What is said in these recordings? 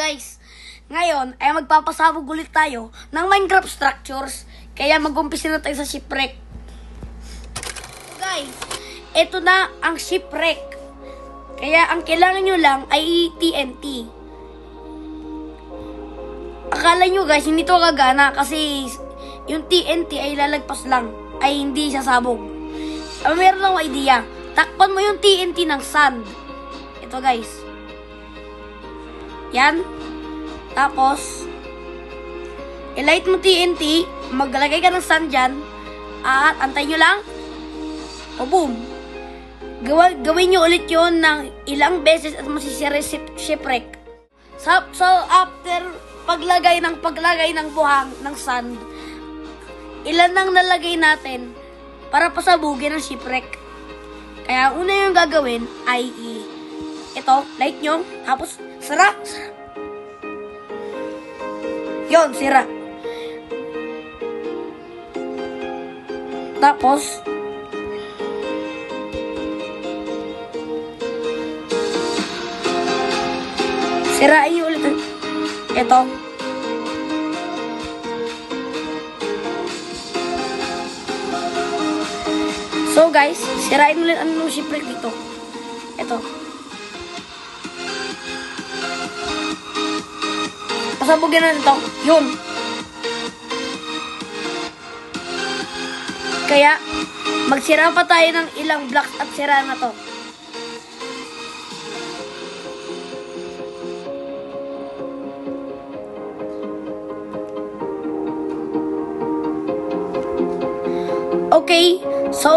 guys, ngayon ay magpapasabog ulit tayo ng Minecraft structures. Kaya mag-umpisa na tayo sa shipwreck. So guys, ito na ang shipwreck. Kaya ang kailangan nyo lang ay TNT. Akala nyo guys, hindi to gagana kasi yung TNT ay lalagpas lang, ay hindi sasabog. Meron lang idea. Takpan mo yung TNT ng sand. Ito guys. Yan. Tapos, i-light mo TNT, maglagay ka ng sand dyan, at antay nyo lang. O boom. Gawin nyo ulit yun ng ilang beses at masisira shipwreck. So after paglagay ng buhang ng sand, ilan nang nalagay natin para pasabugin ang shipwreck. Kaya una yung gagawin ay ito, light nyo, tapos sira. Yon, sira. Tapos sirain nyo ulit ito. So guys, sirain ulit ang shipwreck dito. Ito. Pasabugin na ito. Yun. Kaya, magsira pa tayo ng ilang blocks at sira na to. Okay, so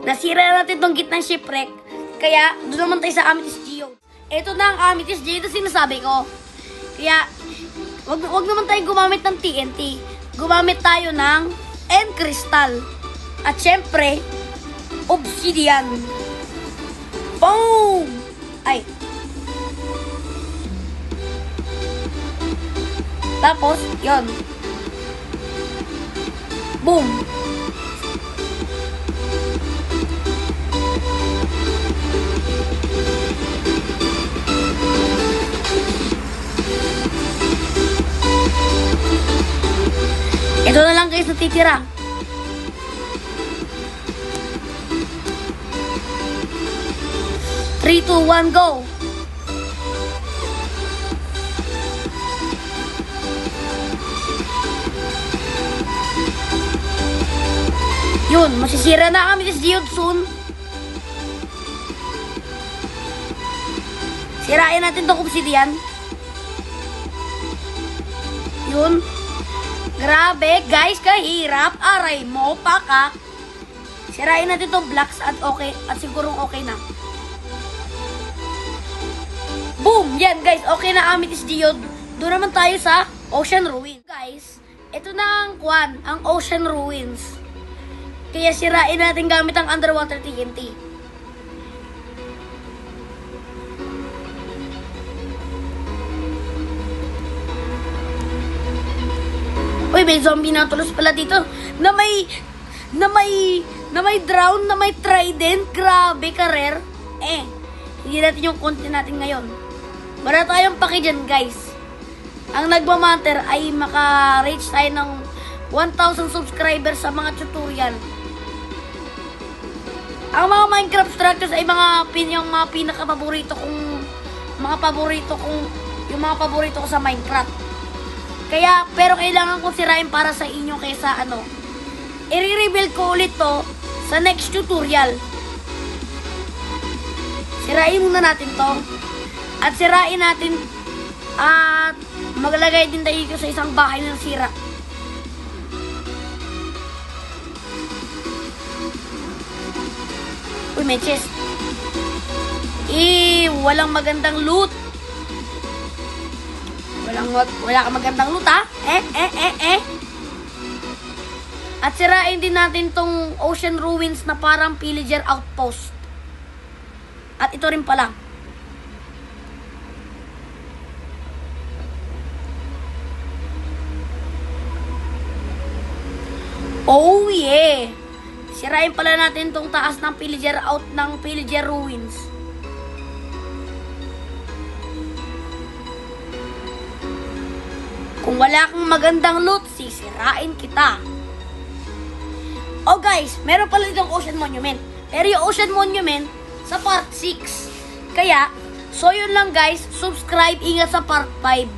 nasira natin itong gitnang shipwreck. Kaya doon naman tayo sa Amethyst Geode. Ito na ang Amethyst Geode na sinasabi ko. Kaya wag naman tayo gumamit ng TNT. Gumamit tayo ng End Crystal. At syempre, Obsidian. Boom! Ay. Tapos, yon. Boom! Ito na lang guys natitira. Three, two, one, go! Yun, masisira na kami this geode soon. Sirain natin itong obsidian. Yun. Grabe, guys, kahirap. Aray mo, paka. Sirain natin itong blocks at okay, at sigurong okay na. Boom! Yan, guys, okay na Amethyst Geode. Doon naman tayo sa Ocean Ruins. Guys, ito na ang Ocean Ruins. Kaya sirain natin gamit ang underwater TNT. Uy, may zombie na tulos pala dito na may drown, na may trident. Grabe ka, rare. Hindi natin yung content natin ngayon. Wala tayong paki dyan, guys. Ang nagmamatter ay maka-reach tayo ng 1,000 subscribers sa mga tutorial. Ang mga Minecraft structures ay yung mga pinaka-paborito kong yung mga paborito ko sa Minecraft. Kaya, pero kailangan ko sirain para sa inyo kaysa i-rebuild ko ulit to sa next tutorial. Sirain muna natin to. At sirain natin at maglagay din tayo sa isang bahay na sira. Uy, may chest. Walang magandang loot. Wala ka magandang loot, ha? At sirain din natin tong Ocean Ruins na parang pillager outpost. At ito rin pala. Oh yeah! Sirain pala natin tong taas ng pillager Ruins. Kung wala kang magandang loot, sisirain kita. Oh guys, meron pala ditong Ocean Monument. Pero yung Ocean Monument, sa part 6. Kaya, so yun lang guys, subscribe, ingat sa part 5.